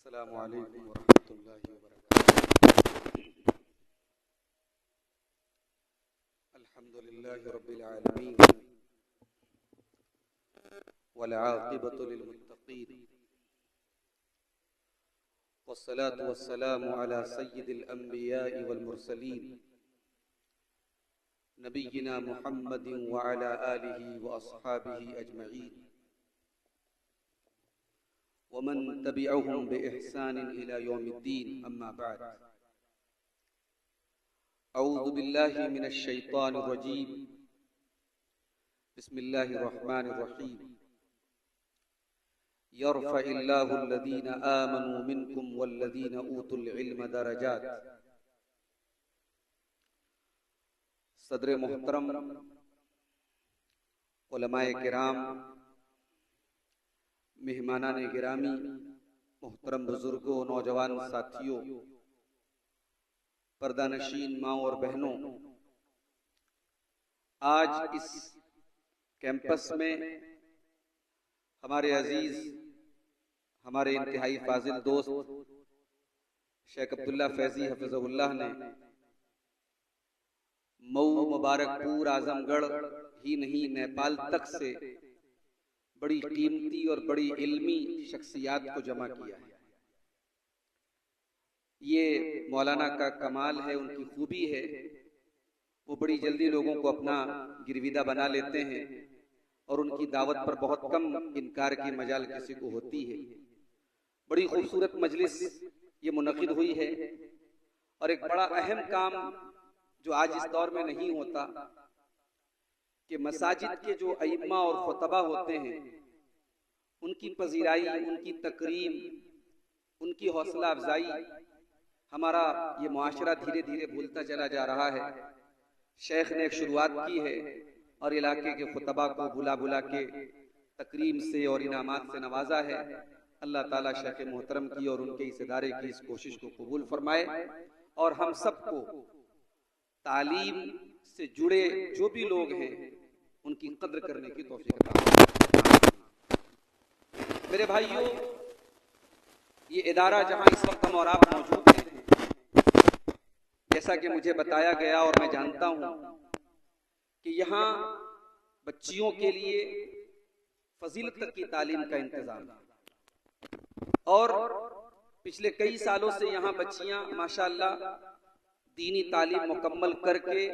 अस्सलामु अलैकुम वरहमतुल्लाहि वबरकातुहू। अल्हम्दुलिल्लाहि रब्बिल आलमीन वल आक़िबतु लिल मुत्तक़ीन वस्सलातु वस्सलामु अला सय्यिदिल अंबियाइ वल मुरसलीन नबिय्यिना मुहम्मदिन व अला आलिहि व अस्हाबिहि अजमईन वमन तबिअहुम बिइहसान इला यौमिद्दीन अम्मा बाद। अऊज़ु बिल्लाहि मिनश शैतानिर रजीम। बिस्मिल्लाहिर रहमानिर रहीम। यरफ़इल्लाहु अल्लज़ीना आमनू मिनकुम वल्लज़ीना ऊतुल इल्म दरजात। सदर मुहतरम, उलमाए किराम, मेहमानान गिरामी, मुहतरम बुजुर्गों, नौजवान साथियों, पर्दानशीन माँ और बहनों, आज इस कैंपस में हमारे अजीज, हमारे इंतहाई फाजिल दोस्त शेख अब्दुल्ला फैजी हफिज़हुल्लाह ने मऊ, मुबारकपुर, आजमगढ़ ही नहीं नेपाल तक से बड़ी कीमती और बड़ी इल्मी शख्सियात को जमा किया है। ये मौलाना का कमाल है, उनकी खूबी है। वो बड़ी जल्दी लोगों को अपना गिरविदा बना लेते हैं और उनकी दावत पर बहुत कम इनकार की मजाल किसी को होती है। बड़ी खूबसूरत मजलिस ये मुनक़िद हुई है और एक बड़ा अहम काम जो आज इस दौर में नहीं होता कि मसाजिद के जो अइम्मा और खुतबा होते हैं उनकी पजीराई, उनकी तकरीम, उनकी हौसला अफजाई हमारा ये मुआशरा धीरे धीरे भूलता चला जा रहा है। शेख ने एक शुरुआत की है और इलाके के खुतबा को बुला बुला के तकरीम से और इनामात से नवाजा है। अल्लाह ताला शेख मोहतरम की और उनके इस इदारे की इस कोशिश को कबूल फरमाए और हम सबको तालीम से जुड़े जो भी लोग हैं उनकी कद्र करने की तौफीक अता फरमाए। मेरे भाइयों, ये इदारा जहां इस वक्त हम और आप मौजूद हैं, जैसा कि मुझे बताया गया और मैं जानता हूं कि यहाँ बच्चियों के लिए फजीलत तक की तालीम का इंतजाम है और पिछले कई सालों से यहाँ बच्चियां माशाअल्लाह दीनी तालीम मुकम्मल करके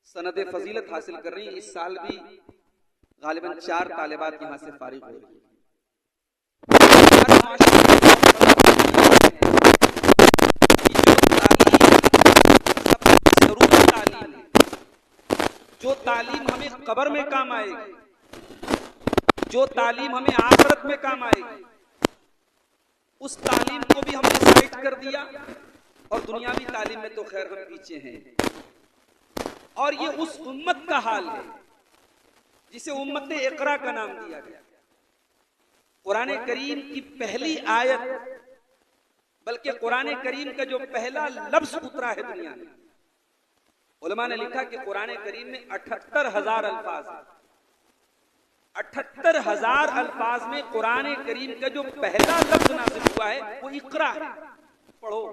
सनद फजीलत हासिल कर रही है। इस साल भी गालिबन 4 तालिबात यहाँ से फारिग हो रही है। जो तालीम हमें कब्र में काम आएगी, जो तालीम हमें आखिरत में काम आएगी, उस तालीम को भी हमने साइड कर दिया और दुनियावी तालीम में तो खैर हम पीछे हैं। और ये उस उम्मत का हाल है जिसे उम्मत इकरा का नाम दिया गया। कुरान करीम की पहली आयत, बल्कि कुरान करीम का जो पहला लफ्ज उतरा है दुनिया में, उलमा ने लिखा कि कुरान करीम में 78,000 अल्फाज है। 78,000 अल्फाज में कुरान करीम का जो पहला लफ्ज नाज़िल हुआ है वो इकरा है, पढ़ो।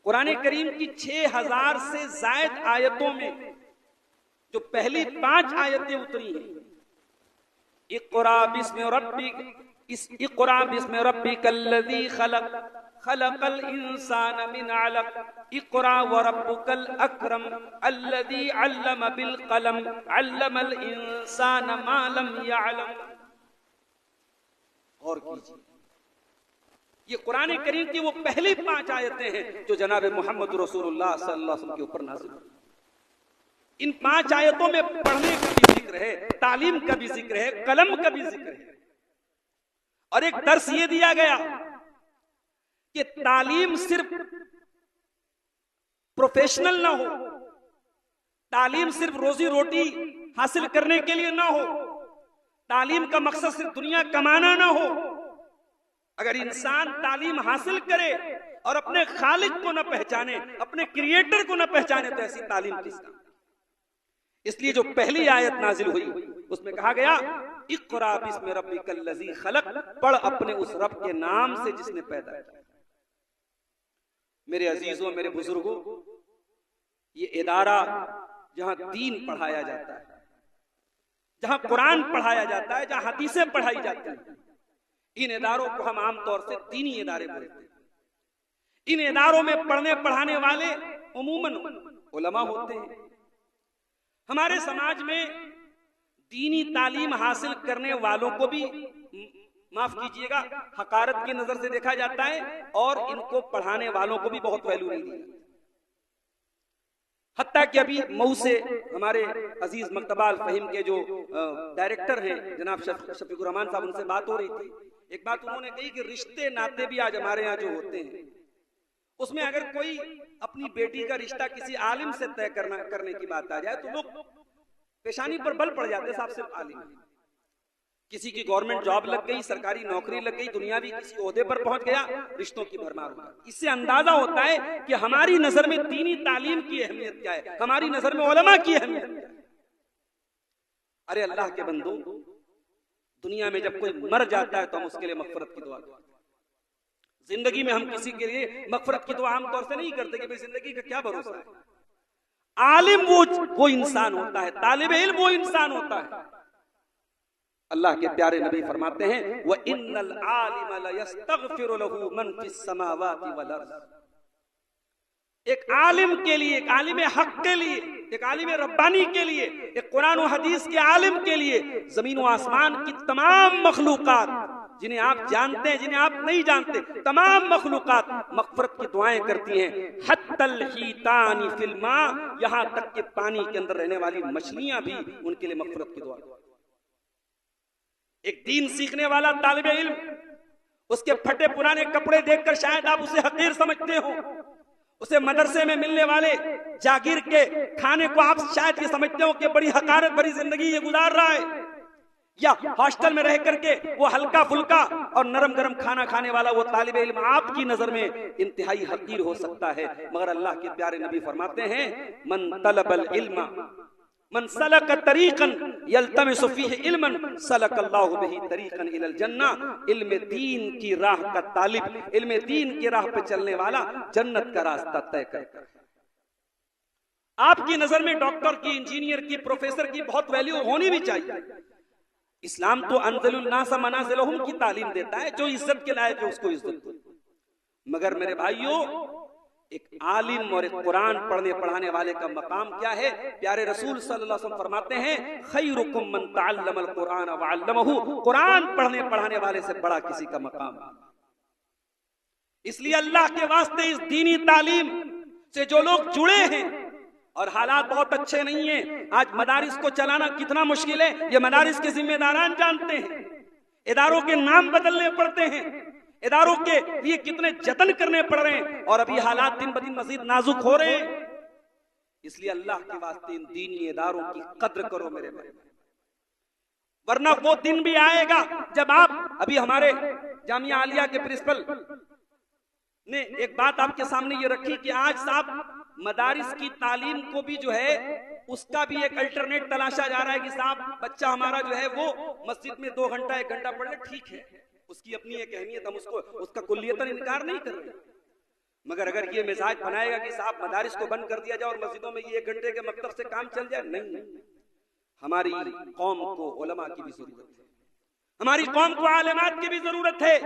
कुरान करीम की 6,000 से जायद आयतों में जो पहली 5 आयतें उतरी हैं, इक़रा बिस्मि रब्बिकल्लज़ी खलक़ खलक़ल इंसान मिन अलक़ इक़रा व रब्बुकल अकरम अल्लज़ी अल्लम बिल क़लम अल्लमल इंसान मा लम यअलम। और कीजिए, ये कुरान करीम की वो पहली 5 आयतें हैं जो जनाब मोहम्मद रसूलुल्लाह सल्लल्लाहु अलैहि वसल्लम के ऊपर नाज़िल हुई। इन 5 आयतों में पढ़ने का भी जिक्र है, तालीम का भी जिक्र है, कलम का भी जिक्र है और एक दर्स ये दिया गया कि तालीम सिर्फ प्रोफेशनल ना हो, तालीम सिर्फ रोजी रोटी हासिल करने के लिए ना हो, तालीम का मकसद सिर्फ दुनिया कमाना ना हो। अगर इंसान तालीम हासिल करे और अपने खालिक को न पहचाने, अपने क्रिएटर को न पहचाने, तो ऐसी तालीम किस काम? इसलिए जो पहली आयत नाजिल हुई उसमें कहा गया इक़रा बिस्मि रब्बिकल लज़ी खलक, पढ़ अपने उस रब के नाम से जिसने पैदा किया। मेरे अजीजों, मेरे बुजुर्गों, ये इदारा जहां दीन पढ़ाया जाता है, जहां कुरान पढ़ाया जाता है, जहां हदीसें पढ़ाई जाती हैं, इन इदारों को हम आमतौर से दीनी इदारे बोलते हैं। इन इदारों में पढ़ने पढ़ाने वाले उमूमन उलमा होते हैं। हमारे समाज में दीनी तालीम हासिल करने वालों को भी, माफ कीजिएगा, हकारत की नजर से देखा जाता है, और इनको पढ़ाने वालों को भी बहुत वैल्यू नहीं दी। हत्ता कि अभी मऊ से हमारे अजीज मकतबा अल फहीम के जो डायरेक्टर हैं जनाब शफीकुर रहमान साहब, उनसे बात हो रही थी। एक बात उन्होंने कही कि रिश्ते नाते भी आज हमारे यहाँ जो होते हैं, उसमें अगर कोई अपनी बेटी का रिश्ता किसी आलिम से तय करने की बात आ जाए तो लोग पेशानी पर बल पड़ जाते, साहब सिर्फ आलिम। किसी की गवर्नमेंट जॉब लग गई, सरकारी नौकरी लग गई, दुनियावी किसी ओहदे पर पहुंच गया, रिश्तों की भरमार होगा। इससे अंदाजा होता है कि हमारी नजर में दीनी तालीम की अहमियत क्या है, हमारी नजर में उलमा की अहमियत क्या है। अरे अल्लाह के बंदो, दुनिया में जब कोई मर जाता है तो हम उसके लिए मगफरत की दुआ करते हैं। जिंदगी में हम किसी के लिए मगफरत की दुआ आमतौर से नहीं करते कि भाई जिंदगी का क्या भरोसा है। आलिम वो इंसान होता है, तालिब इल्म वो इंसान होता है। अल्लाह के प्यारे नबी फरमाते हैं, व इन्नल आलिम ला यस्तगफिरु लहू मन फिस समावाति वल अर्ज़। एक आलिम के लिए, एक आलिम हक के लिए, एक आलिम रब्बानी के लिए, एक कुरान और हदीस के आलिम के लिए जमीन व आसमान की तमाम मखलूकात, जिन्हें आप जानते हैं, जिन्हें आप नहीं जानते, तमाम मखलूकात मगफरत की दुआएं करती हैं। हत्तल हीतानी फिल मा, यहां तक कि पानी के अंदर रहने वाली मछलियां भी उनके लिए मगफरत की दुआ। एक दीन सीखने वाला तालिब इल्म, उसके फटे पुराने कपड़े देखकर शायद आप उसे हकीर समझते हो, उसे मदरसे में मिलने वाले जागीर के खाने को आप शायद ये समझते हो कि बड़ी हकारत भरी जिंदगी ये गुजार रहा है, या हॉस्टल में रह करके वो हल्का फुल्का और नरम गरम खाना खाने वाला वो तालिब इल्म आपकी नजर में इंतहाई हकीर हो सकता है। मगर अल्लाह के प्यारे नबी फरमाते हैं, मन तलबल इल्मा मन सलक तरीकन यल्तमिसु फीहि इल्मन सलकल्लाहु बिही तरीकन इलल जन्ना। इल्म दीन की राह का तालिब, इल्म दीन की राह पे चलने वाला जन्नत का रास्ता तय करता है। आपकी नजर में डॉक्टर की, इंजीनियर की, प्रोफेसर की बहुत वैल्यू होनी भी चाहिए। इस्लाम तो अनज़लुल नास मनाज़िलहुम की तालीम देता है, जो इज्जत के लायक है उसको इज्जत दो। मगर मेरे भाइयों, एक आलिम और एक कुरान पढ़ने पढ़ाने वाले का मकाम क्या है? प्यारे रसूल सल्लल्लाहु अलैहि वसल्लम फरमाते हैं, खैरुकुम मन तअल्लमल कुरान व अल्लमहु। कुरान पढ़ने पढ़ाने वाले से बड़ा किसी का मकाम। इसलिए अल्लाह के वास्ते इस दीनी तालीम से जो लोग जुड़े हैं, और हालात बहुत अच्छे नहीं है, आज मदारिस को चलाना कितना मुश्किल है, ये मदारिस के जिम्मेदारान जानते हैं। इदारों के नाम बदलने पड़ते हैं, इदारों के लिए कितने जतन करने पड़ रहे हैं, और अभी हालात दिन ब दिन मजीद नाजुक हो रहे हैं। इसलिए अल्लाह के वास्ते इन दीनी इदारों की कद्र करो मेरे भाई, वरना वो दिन भी आएगा जब आप, अभी हमारे जामिया आलिया के प्रिंसिपल ने एक बात आपके सामने ये रखी कि आज साहब मदारिस की तालीम को भी जो है उसका भी एक अल्टरनेट तलाशा जा रहा है कि साहब बच्चा हमारा जो है वो मस्जिद में 2 घंटा 1 घंटा पढ़ ले, ठीक है, उसकी अपनी एक अहमियत, हम उसका कुल्लियतन इनकार नहीं कर रहे। मगर अगर ये मिजाज बनाएगा कि साहब मदारिस को बंद कर दिया जाए और मस्जिदों में ये 1 घंटे के मकतब से काम चल जाए, नहीं। हमारी कौम को उलमा की भी जरूरत है, हमारी कौम को आलिमात की भी जरूरत है।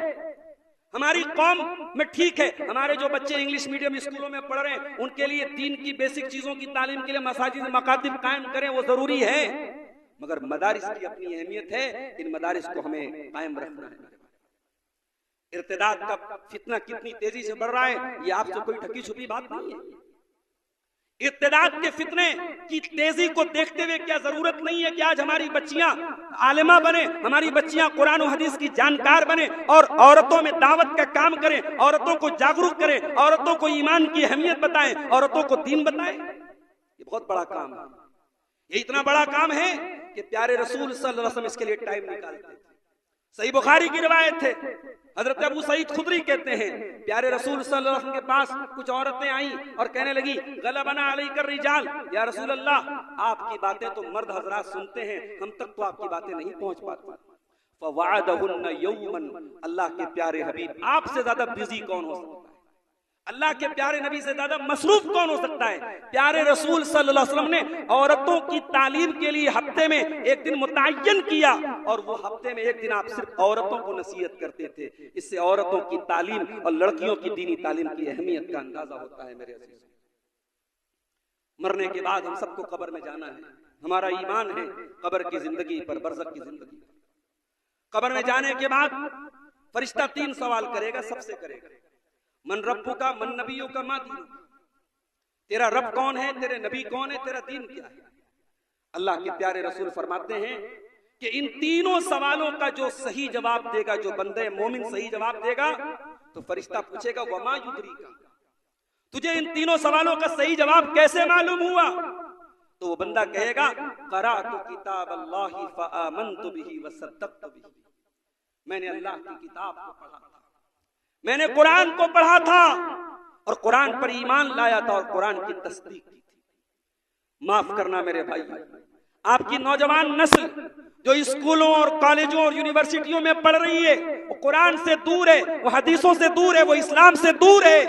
हमारी कौम में ठीक है, हमारे जो बच्चे इंग्लिश मीडियम स्कूलों में पढ़ रहे हैं उनके लिए दीन की बेसिक चीजों की तालीम के लिए मसाजिद मकातिब कायम करें, वो जरूरी है। मगर मदारिस की अपनी अहमियत है, इन मदारिस को हमें कायम रखना है। इर्तिदाद का फितना कितनी तेजी से बढ़ रहा है, ये आपसे कोई ढकी छुपी बात नहीं है। इर्तिदाद के फितने की तेजी को देखते हुए क्या जरूरत नहीं है कि आज हमारी बच्चियां आलिमा बने, हमारी बच्चियां कुरान और हदीस की जानकार बने और औरतों में दावत का काम करें, औरतों को जागरूक करें, औरतों को ईमान की अहमियत बताएं, औरतों को दीन बताएं। ये बहुत बड़ा काम है, ये इतना बड़ा काम है कि प्यारे रसूल सल्लल्लाहु अलैहि वसल्लम इसके लिए टाइम निकालते थे। सही बुखारी की रिवायत है, हजरत अबू सईद खुदरी कहते हैं प्यारे रसूल सल्लल्लाहु अलैहि वसल्लम के पास कुछ औरतें आईं और कहने लगी गलबना अलैकर रिजाल, या रसूल अल्लाह आपकी बातें तो मर्द हजरात सुनते हैं, हम तक तो आपकी बातें नहीं पहुंच पाती। फवाअदहुन्ना यौमन, अल्लाह के प्यारे हबीब आपसे ज्यादा बिजी कौन हो सकता है, अल्लाह के प्यारे नबी से ज्यादा मसरूफ कौन हो सकता है। प्यारे रसूल सल्लल्लाहु अलैहि वसल्लम ने औरतों की तालीम के लिए हफ्ते में एक दिन मुतय्यन किया और वो हफ्ते में एक दिन आप सिर्फ औरतों को नसीहत करते थे। इससे औरतों की तालीम और लड़कियों की दीनी तालीम की अहमियत का अंदाजा होता है। मेरे अजीज, मरने के बाद हम सबको कब्र में जाना है, हमारा ईमान है कब्र की जिंदगी पर, बरज़ख की जिंदगी। कब्र में जाने के बाद फरिश्ता 3 सवाल करेगा, सबसे करेगा, मन रब्बु का, मन नबियों का, मा दीनु, तेरा रब कौन है, तेरे नबी कौन है, तेरा दीन क्या है। अल्लाह के प्यारे रसूल फरमाते हैं कि इन तीनों सवालों का जो सही जवाब देगा, जो बंदे मोमिन सही जवाब देगा, तो फरिश्ता पूछेगा वमा युदरी का, तुझे इन तीनों सवालों का सही जवाब कैसे मालूम हुआ। तो वो बंदा कहेगा क़राअतु किताब अल्लाहि फ़आमनतु बिही वसद्दक़तु बिही, मैंने अल्लाह की किताब को पढ़ा था, मैंने कुरान को पढ़ा था और कुरान पर ईमान लाया था और कुरान की तस्दीक की थी। माफ करना मेरे भाई, आपकी नौजवान नस्ल जो स्कूलों और कॉलेजों और यूनिवर्सिटियों में पढ़ रही है, वो कुरान से दूर है, वो हदीसों से दूर है, वो इस्लाम से दूर है।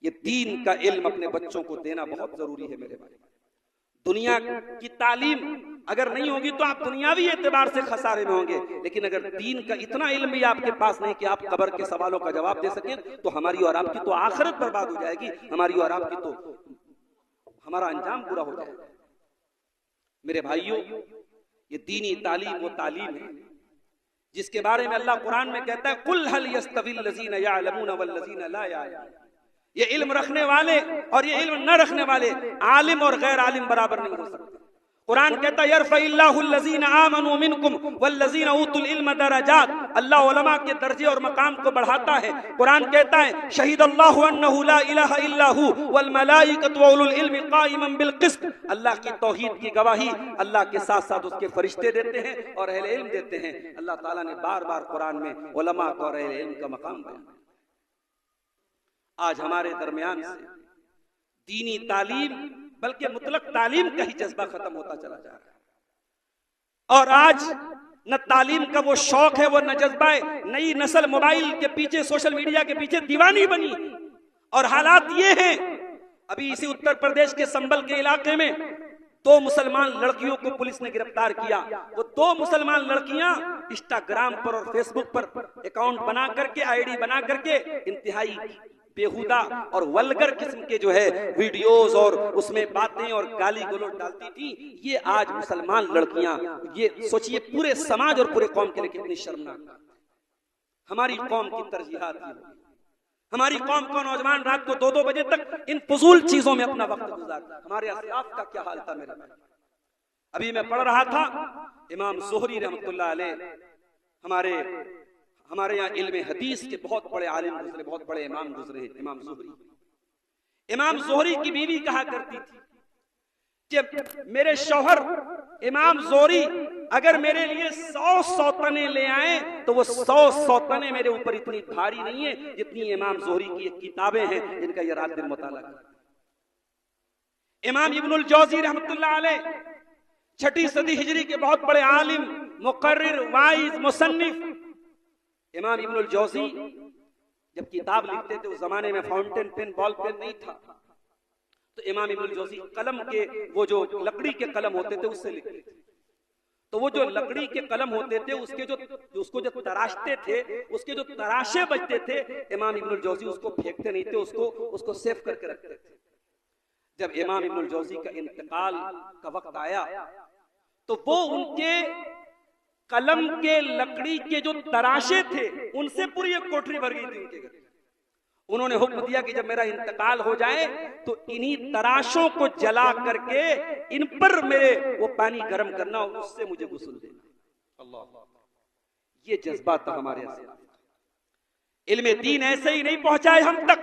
ये दीन का इल्म अपने बच्चों को देना बहुत जरूरी है मेरे भाई। दुनिया की तालीम अगर नहीं होगी तो आप दुनियावी एतबार से खसारे में होंगे, लेकिन अगर दीन का इतना इल्म भी आपके पास नहीं कि आप कब्र के सवालों का जवाब दे सकें, तो हमारी और आपकी तो आखिरत बर्बाद हो जाएगी, हमारी और आपकी तो हमारा अंजाम बुरा हो जाएगा। मेरे भाइयों, ये दीनी तालीम वो तालीम है जिसके बारे में अल्लाह कुरान में कहता है कुल हल यस्तविल लज़ीना यअलमून वल लज़ीना ला यअलमून, ये इल्म रखने वाले और ये इल्म न रखने वाले, आलिम और गैर आलिम बराबर नहीं हो सकते। कुरान कहता है यरफ़इल्लाहुल लज़ीना आमनू मिनकुम वल लज़ीना ऊतुल इल्म दरजात, अल्लाह उलमा के दर्जे और मकाम को बढ़ाता है। कुरान कहता है शहीदल्लाहु अन्नहु ला इलाहा इल्ला हु वल मलाइकतु व उलुल इल्मि क़ाइमन बिल क़िस्त, अल्लाह की तौहीद की गवाही अल्लाह के साथ साथ उसके फरिश्ते देते हैं और अहले इल्म देते हैं। अल्लाह ताला ने बार बार कुरान में उलमा को और अहले इल्म का मकाम बयान। आज हमारे दरमियान से दीनी तालीम बल्कि मुतलक तालीम का ही जज्बा खत्म होता चला जा रहा है। और आज न तालीम का वो शौक है, वो न जज्बा है। नई नस्ल मोबाइल के पीछे, सोशल मीडिया के पीछे दीवानी बनी। और हालात ये हैं, अभी इसी उत्तर प्रदेश के संबल के इलाके में 2 मुसलमान लड़कियों को पुलिस ने गिरफ्तार किया। वो 2 मुसलमान लड़कियां इंस्टाग्राम पर और फेसबुक पर अकाउंट बना करके, आईडी बना करके इंतहाई बेहुदा और वल्गर किस्म के जो है वीडियोस और उसमें बातें और गाली गलौज डालती थी। ये आज मुसलमान लड़कियां, ये सोचिए पूरे समाज और पूरे कौम के लिए कितनी शर्मनाक। हमारी कौम की तरजीहात ये, हमारी कौम को नौजवान रात को 2-2 बजे तक इन फजूल चीजों में अपना वक्त गुजारता। हमारे असलाफ का क्या हाल था मेरे भाई। अभी मैं पढ़ रहा था इमाम ज़ुहरी रहमतुल्लाह अलैह, हमारे यहाँ इल्म हदीस के बहुत बड़े आलिम गुजरे, बहुत बड़े इमाम गुजरे हैं। इमाम ज़ुहरी की बीवी कहा करती थी कि मेरे शौहर इमाम ज़ुहरी अगर मेरे लिए 100 सौतने ले आए तो वो 100 सौतने मेरे ऊपर इतनी भारी नहीं है जितनी इमाम ज़ुहरी की किताबें हैं जिनका ये रात दिन मुताला है। इमाम इब्नुल जौज़ी रहमतुल्लाह अलैह 6ठी सदी हिजरी के बहुत बड़े आलिम, मुकर्रिर, वाइज, मुसन्निफ। इमाम इब्नुल जौज़ी जब किताब लिखते थे उस जमाने में फाउंटेन पेन, बॉल पेन नहीं था, तो इमाम इब्नुल जौज़ी कलम के, वो जो लकड़ी के कलम होते थे उससे लिखते थे। तो वो जो लकड़ी के कलम होते थे उसको जो तराशते थे, उसके जो तराशे बचते थे, इमाम इब्नुल जौज़ी उसको फेंकते नहीं थे, उसको सेव करके रखते थे। जब इमाम इब्नुल जौज़ी का इंतकाल का वक्त आया तो वो उनके कलम के लकड़ी के जो तराशे थे उनसे पूरी एक कोठरी भर गई थी उनके घर। उन्होंने हुक्म दिया कि जब मेरा इंतकाल हो जाए तो इन्हीं तराशों को जला करके इन पर मेरे वो पानी गर्म करना और उससे मुझे गुस्ल देना। अल्लाह, ये जज्बा था हमारे इल्म दीन ऐसे ही नहीं पहुंचाए हम तक।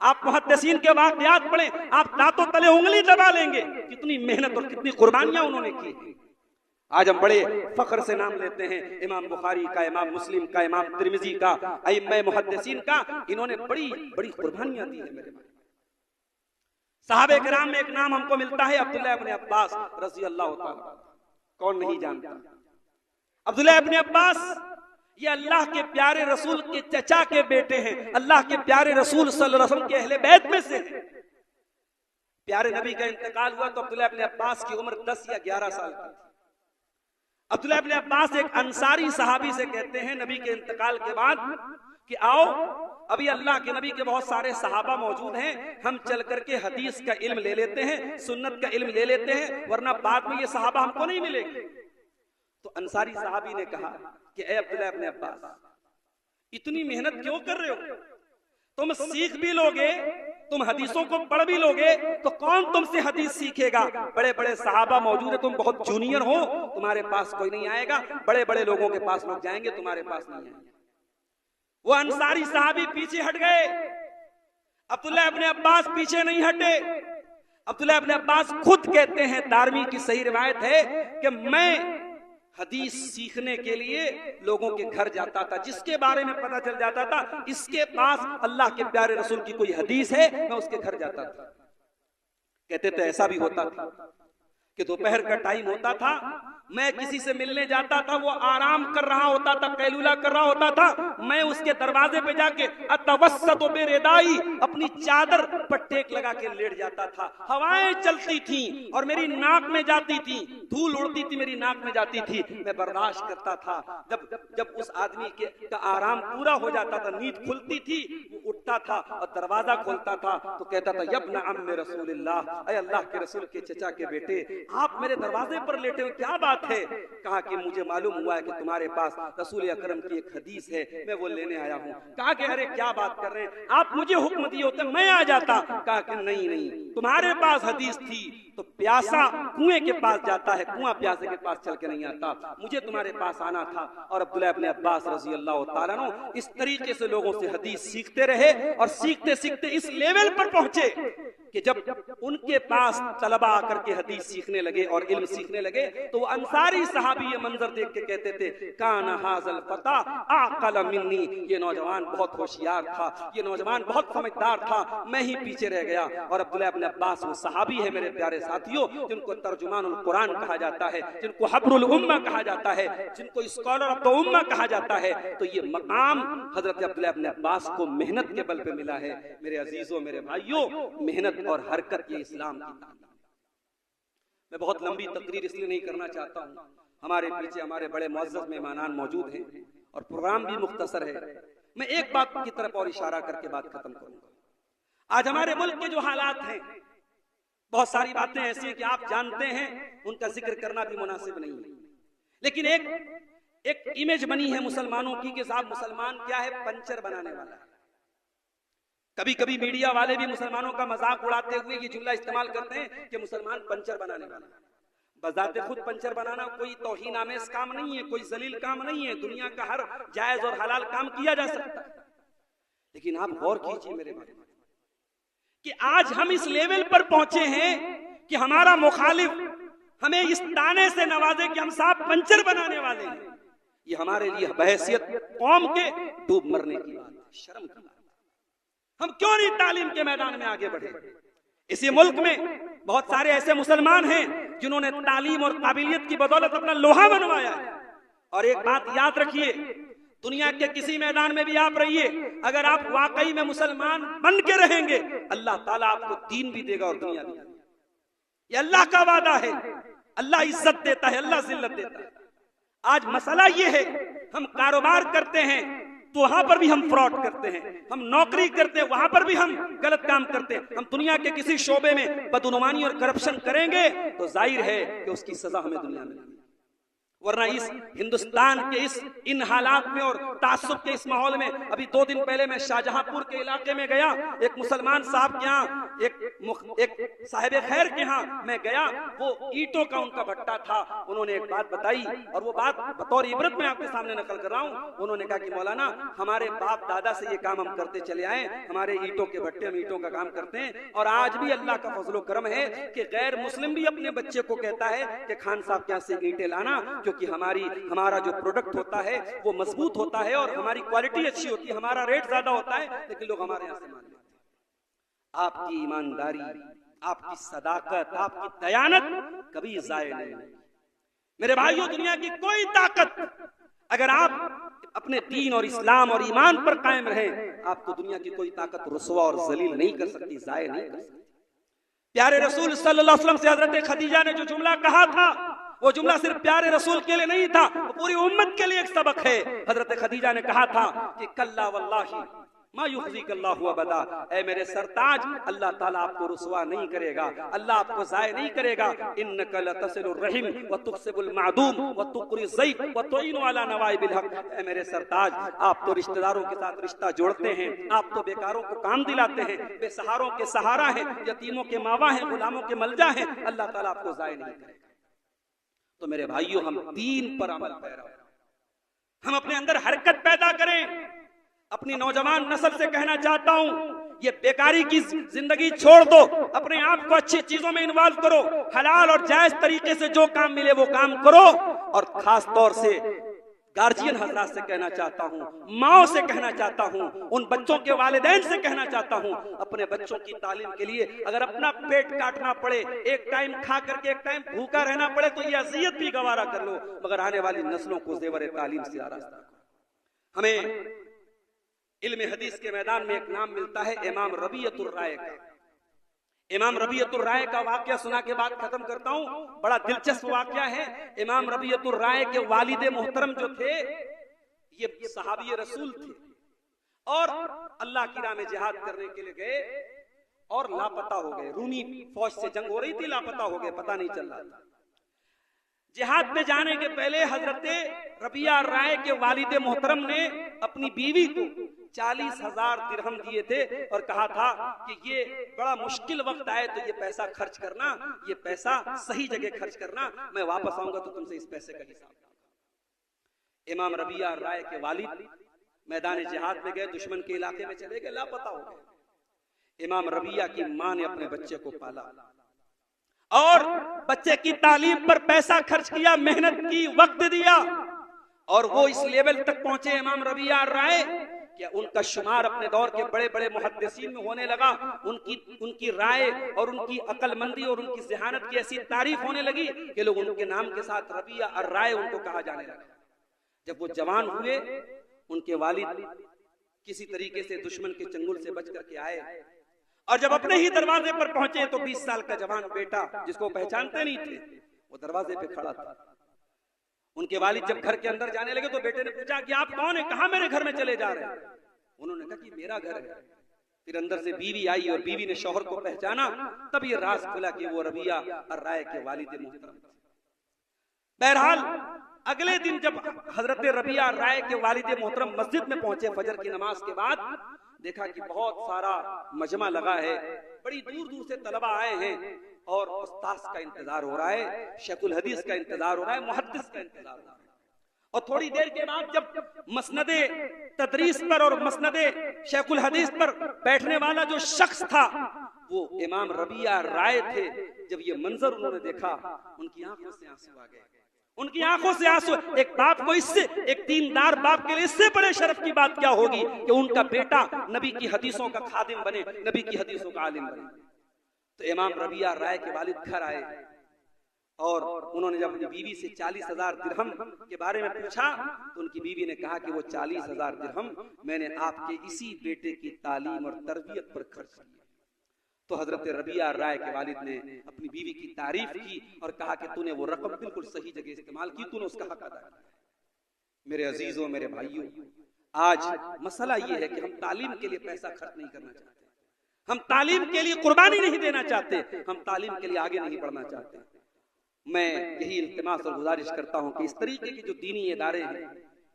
आप मुहद्दिसीन के वाक़यात पढ़ें, आप दांतों तले उंगली दबा लेंगे कितनी मेहनत और कितनी कुर्बानियां उन्होंने की। आज हम बड़े फख्र से नाम लेते हैं इमाम बुखारी का, इमाम मुस्लिम का, इमाम तिरमिजी का, अइम्मा मुहद्दिसीन का। इन्होंने बड़ी बड़ी कुर्बानियां दी है मेरे भाई। सहाबे किराम में एक नाम हमको मिलता है अब्दुल्लाह इब्न अब्बास रज़ी अल्लाह ताला। कौन नहीं जानता अब्दुल्लाह इब्न अब्बास? ये अल्लाह के प्यारे रसूल के चचा के बेटे हैं। अल्लाह के प्यारे रसूल सल्लल्लाहु अलैहि वसल्लम के अहले बैत में से हैं। प्यारे नबी का इंतकाल हुआ तो अब्दुल्लाह इब्न अब्बास की उम्र 10 या 11 साल की थी। अब्दुल्लाह इब्न अब्बास एक अंसारी सहाबी से कहते हैं नबी के इंतकाल के बाद कि आओ, अभी अल्लाह के नबी के बहुत सारे सहाबा मौजूद हैं, हम चल करके हदीस का इल्म ले लेते हैं, सुन्नत का इल्म ले लेते हैं, वरना बाद में ये सहाबा हमको नहीं मिलेंगे। तो अंसारी सहाबी ने कहा कि ए अब्दुल्लाह इब्न अब्बास, इतनी मेहनत क्यों कर रहे हो? तुम सीख भी लोगे, तुम हदीसों को पढ़ भी लोगे, तो कौन तुमसे हदीस सीखेगा? बड़े बड़े सहाबा मौजूद है, तुम बहुत जूनियर हो, तुम्हारे पास कोई नहीं आएगा। बड़े बड़े लोगों के पास लोग जाएंगे, तुम्हारे पास नहीं आएंगे। वो अंसारी सहाबी पीछे हट गए, अब्दुल्लाह इब्न अब्बास पीछे नहीं हटे। अब्दुल्लाह इब्न अब्बास खुद कहते हैं, दारमी की सही रिवायत है कि मैं हदीस सीखने के लिए लोगों के घर जाता था, जिसके बारे में पता चल जाता था इसके पास अल्लाह के प्यारे रसूल की कोई हदीस है, मैं उसके घर जाता था। कहते थे ऐसा भी होता था कि दोपहर का टाइम होता था, मैं किसी से मिलने जाता था, वो आराम कर रहा होता था, कैलूला कर रहा होता था, मैं उसके दरवाजे पे जाके अतवस्सतु बिरिदाई, अपनी चादर पर टेक लगा के लेट जाता था। हवाएं चलती थी और मेरी नाक में जाती थी, धूल उड़ती थी, मेरी नाक में जाती थी, मैं बर्दाश्त करता था। जब उस आदमी का आराम पूरा हो जाता था, नींद खुलती थी, वो उठता था और दरवाजा खोलता था तो कहता था यब्न अम्मे रसूलिल्लाह, ऐ अल्लाह के रसूल के चचा के बेटे, आप मेरे दरवाजे पर लेटे हो, क्या बात है? कहा कि मुझे मालूम हुआ है कि तुम्हारे पास रसूल अकरम की एक हदीस है, मैं वो लेने आया हूँ। कहा कि अरे क्या बात कर रहे हैं, आप मुझे हुक्म दिए होते मैं आ जाता। कहा कि नहीं नहीं, तुम्हारे पास हदीस थी तो प्यासा कुएं के पास जाता है, कुआं प्यासे के पास चल के नहीं आता, मुझे तुम्हारे पास आना था। और अब्दुल्लाह इब्न अब्बास रज़ी अल्लाह तआला अन्हु इस तरीके से लोगों से हदीस सीखते रहे और सीखते सीखते इस लेवल पर पहुंचे कि जब उनके पास तलबा आकर के हदीस सीखने लगे और इल्म सीखने लगे तो वो अंसारी सहाबी ये मंजर देख के कहते थे काना हाज़ल फता आक़ल मिन्नी, ये नौजवान बहुत होशियार था, ये नौजवान बहुत समझदार था, मैं ही पीछे रह गया। और अब्दुल्लाह इब्न अब्बास वो सहाबी है मेरे प्यारे साथियों, जिनको तर्जुमानुल कुरान कहा जाता है, जिनको हब्रुल उम्मा कहा जाता है, जिनको स्कॉलर ऑफ द उम्मा कहा जाता है। तो ये मकाम हजरत अब्दुल्लाह इब्न अब्बास को मेहनत के बल पे मिला है। मेरे अजीजों, मेरे भाइयों, मेहनत और हरकत ये इस्लाम की तालीम। मैं बहुत लंबी तकरीर इसलिए नहीं करना चाहता हूँ, हमारे पीछे हमारे बड़े मुअज़्ज़ज़ मेहमानान मौजूद हैं और प्रोग्राम भी मुख्तसर है। मैं एक बात की तरफ और इशारा करके बात खत्म करूंगा। आज हमारे मुल्क के जो हालात हैं, बहुत सारी बातें ऐसी हैं कि आप जानते हैं, उनका जिक्र करना भी मुनासिब नहीं है, लेकिन एक इमेज बनी है मुसलमानों की कि साहब मुसलमान क्या है, पंचर बनाने वाला है। कभी कभी मीडिया वाले भी मुसलमानों का मजाक उड़ाते हुए ये जुमला इस्तेमाल करते हैं कि मुसलमान पंचर बनाने वाला है। बजाते खुद पंचर बनाना कोई तौहीन आमेज काम नहीं है, कोई जलील काम नहीं है, दुनिया का हर जायज और हलाल काम किया जा सकता है। लेकिन आप गौर कीजिए मेरे भाई कि आज हम इस लेवल पर पहुंचे हैं कि हमारा मुखालिफ हमें इस ताने से नवाजे कि हम साहब पंचर बनाने वाले हैं। ये हमारे लिए बहैसियत कौम के डूब मरने की बात है, शर्म की बात। हम क्यों नहीं तालीम के मैदान में आगे बढ़े? इसी मुल्क में बहुत सारे ऐसे मुसलमान हैं जिन्होंने तालीम और काबिलियत की बदौलत अपना लोहा बनवाया है। और एक बात याद रखिए, दुनिया के किसी मैदान में भी आप रहिए, अगर आप वाकई में मुसलमान बन के रहेंगे, अल्लाह ताला आपको दीन भी देगा और दुनिया भी देगा। ये अल्लाह का वादा है। अल्लाह इज्जत देता है, अल्लाह जिल्लत देता है। आज मसला ये है, हम कारोबार करते हैं तो वहां पर भी हम फ्रॉड करते हैं, हम नौकरी करते हैं वहां पर भी हम गलत काम करते हैं। हम दुनिया के किसी शोबे में बदनुमानी और करप्शन करेंगे तो जाहिर है कि उसकी सजा हमें दुनिया में मिलेगी। वरना इस हिंदुस्तान के इन हालात में और तासुब के इस माहौल में, अभी 2 दिन पहले मैं शाहजहांपुर के इलाके में गया, एक मुसलमान साहब के यहाँ एक साहिब खैर के यहाँ मैं गया, वो ईंटों का उनका भट्टा था। उन्होंने एक बात बताई और वो बात बतौर इबरत मैं आपके सामने नकल कर रहा हूँ। उन्होंने कहा कि मौलाना, हमारे बाप दादा से ये काम हम करते चले आए, हमारे ईंटों के भट्टे, हम ईंटों का काम करते हैं और आज भी अल्लाह का फजलो करम है कि गैर मुस्लिम भी अपने बच्चे को कहता है कि खान साहब के यहाँ से ईंटें लाना, क्योंकि हमारा जो प्रोडक्ट होता है वो मजबूत होता है और हमारी क्वालिटी अच्छी होती है, हमारा रेट ज्यादा होता है, लेकिन लोग हमारे यहाँ से मान लेते हैं। आपकी ईमानदारी, आपकी सदाकत, आपकी दयानत कभी जाया नहीं। मेरे भाइयों, दुनिया की कोई ताकत, अगर आप अपने दीन और इस्लाम और ईमान पर कायम रहें, आपको दुनिया की कोई ताकत रुसवा और जलील नहीं कर सकती, जाया नहीं कर सकती। प्यारे रसूल सल्लल्लाहु अलैहि वसल्लम से हजरत खदीजा ने जो जुमला कहा था, वो जुमला सिर्फ प्यारे रसूल के लिए नहीं था, वो पूरी उम्मत के लिए एक सबक है। हजरत खदीजा ने कहा था कि कल्ला वल्लाही मा युखज़ीकल्लाहु अबदा, ऐ मेरे सरताज, अल्लाह ताला आपको रुसवा नहीं करेगा, अल्लाह आपको ज़ाय नहीं करेगा। इन्नका लतसिलुर रहीम व तुक्सिबुल मादूम व तुक़री ज़ैफ व तुईनु अला नवाइबिल हक़, ऐ मेरे सरताज, आप तो रिश्तेदारों के साथ रिश्ता जोड़ते हैं, आप तो बेकारों को काम दिलाते हैं, बेसहारों के सहारा हैं, यतीमों के मावा हैं, गुलामों के मलजा हैं, अल्लाह ताला आपको ज़ाय नहीं करेगा। तो मेरे भाइयों, हम दीन पर अमल पैरा, हम अपने अंदर हरकत पैदा करें। अपनी नौजवान नस्ल से कहना चाहता हूं, ये बेकारी की जिंदगी छोड़ दो, अपने आप को अच्छी चीजों में इन्वॉल्व करो, हलाल और जायज तरीके से जो काम मिले वो काम करो। और खास तौर से गार्जियन हजरात से कहना चाहता हूँ, माओ से कहना चाहता हूँ, उन बच्चों के वालिदैन से कहना चाहता हूँ, अपने बच्चों की तालीम के लिए अगर अपना पेट काटना पड़े, एक टाइम खा करके एक टाइम भूखा रहना पड़े, तो ये अज़ियत भी गवारा कर लो, मगर आने वाली नस्लों को ज़ेवर तालीम से आरास्ता करो। हमें इल्म हदीस के मैदान में एक नाम मिलता है इमाम रबियतुर राय का। इमाम रबियतुर राय का वाकया सुना के बाद खत्म करता हूँ। बड़ा दिलचस्प वाकया है। इमाम रबियतुर राय के वालिद मोहतरम जो थे, ये सहाबी रसूल थे और अल्लाह की राह में जिहाद करने के लिए गए और लापता हो गए। रूमी फौज से जंग हो रही थी, लापता हो गए, पता नहीं चल रहा था। जिहाद पे जाने के पहले हजरत रबिया राय के वालिद मोहतरम ने अपनी बीवी को 40,000 दिरहम दिए थे और कहा था कि ये बड़ा मुश्किल वक्त आए तो ये पैसा खर्च करना, ये पैसा सही जगह खर्च करना, मैं वापस आऊंगा तो तुमसे इस पैसे का हिसाब। इमाम रबिया राय के वालिद मैदान जिहाद में गए, दुश्मन के इलाके में चले गए, लापता हो गए। इमाम रबिया की मां ने अपने बच्चे को पाला और बच्चे की तालीम पर पैसा खर्च किया, मेहनत की, वक्त दिया और वो इस लेवल तक पहुंचे इमाम रबिया राय कि उनका शुमार अपने दौर के बड़े बड़े मुहद्दिसीन में होने लगा। उनकी राय और उनकी अक्लमंदी और उनकी ज़हानत की ऐसी तारीफ होने लगी कि लोग उनके नाम के साथ रबिया और राय उनको कहा जाने लगा। जब वो जवान हुए, उनके वालिद किसी तरीके से दुश्मन के चंगुल से बच करके आए और जब अपने ही दरवाजे पर पहुंचे तो 20 साल का जवान बेटा, जिसको पहचानते नहीं थे, वो दरवाजे पे खड़ा था। उनके वालिद जब घर के अंदर जाने लगे तो बेटे ने पूछा कि आप कौन है, कहां मेरे घर में चले जा रहे हैं? उन्होंने कहा कि मेरा घर है। फिर अंदर से बीवी आई और बीवी ने शौहर को पहचाना, तब ये राज खुला कि वो रबिया और राय के वालिद मोहतरम। बहरहाल अगले दिन जब हजरत रबिया राय के वालिद मोहतरम मस्जिद में पहुंचे फजर की नमाज के बाद, देखा कि बहुत सारा मजमा लगा है, बड़ी दूर दूर से तलबा आए हैं और उस्ताद का इंतजार हो रहा है, शेखुल हदीस का इंतजार हो रहा है, मुहद्दिस का इंतजार हो रहा है। और थोड़ी देर के बाद जब मसनदे तदरीस पर और मसनदे शेखुल हदीस पर बैठने वाला जो शख्स था वो इमाम रबिया राय थे, जब ये मंजर उन्होंने देखा, उनकी आंखों से आंसू आ गए। उनकी आंखों से आंसू। एक बाप को इससे, एक दीनदार बाप के लिए इससे बड़े शर्फ की बात क्या होगी कि उनका बेटा नबी की हदीसों का खादिम बने, नबी की हदीसों का आलिम बने। तो इमाम रबिया राय के वालिद घर आए और उन्होंने जब अपनी बीवी से 40,000 दिरहम के बारे में पूछा तो उनकी बीवी ने कहा कि वो 40,000 दिरहम मैंने आपके इसी बेटे की तालीम और तरबियत पर खर्च किया। तो हजरत रबिया राय के वालिद ने अपनी बीवी की तारीफ की और कहा कि तूने वो रकम बिल्कुल सही जगह इस्तेमाल की, तूने उसका हक अदा किया। मेरे अजीजों, मेरे भाइयों, आज मसला ये है कि हम तालीम के लिए पैसा खर्च नहीं करना चाहते, हम तालीम के लिए कुर्बानी नहीं देना चाहते, हम तालीम के लिए आगे नहीं बढ़ना चाहते। मैं यही इल्तिमास और गुजारिश करता हूँ कि इस तरीके के जो दीनी इदारे हैं,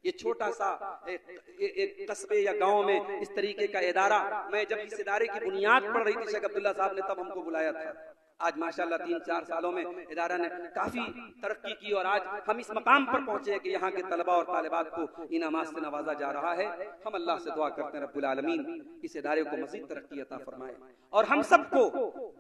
ये छोटा सा एक कस्बे या गांव में इस तरीके का इदारा, मैं जब इस इदारे की बुनियाद पड़ रही थी शेख अब्दुल्ला साहब ने तब हमको बुलाया था। आज माशाल्लाह 3-4 सालों में इदारा ने काफी तरक्की की और आज हम इस मकाम पर पहुंचे हैं कि यहाँ के तलबा और तालिबात को इनामात से नवाजा जा रहा है। हम अल्लाह से दुआ करते हैं रब्बुल आलमीन इस इदारे को मजीद तरक्की अता फरमाए और हम सबको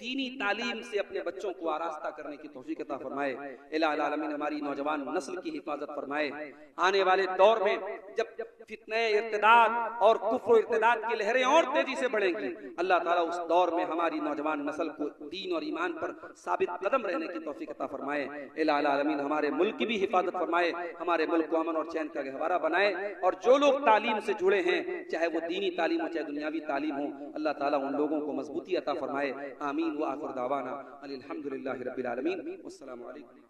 दीनी तालीम से अपने बच्चों को आरास्ता करने की तौफीक अता फरमाए। इलाही आलमीन हमारी नौजवान नस्ल की हिफाजत फरमाए। आने वाले दौर में जब फितने इर्तिदाद और कुफ्र इर्तिदाद की लहरें और तेजी से बढ़ेंगी, अल्लाह ताला उस दौर में हमारी नौजवान नस्ल को दीन और ईमान पर साबित कदम रहने की तौफीक अता फरमाए। इलाही आलमीन हमारे मुल्क की भी हिफाजत फरमाए, हमारे मुल्क को अमन और चैन का गहवारा बनाए और जो लोग तालीम से जुड़े हैं, चाहे वो दीनी तालीम हो चाहे दुनियावी तालीम हो, अल्लाह ताला उन लोगों को मजबूती अता फरमाए। आमीन व आखिर दावाना अल्हम्दुलिल्लाहि रब्बिल आलमीन। अस्सलामु अलैकुम।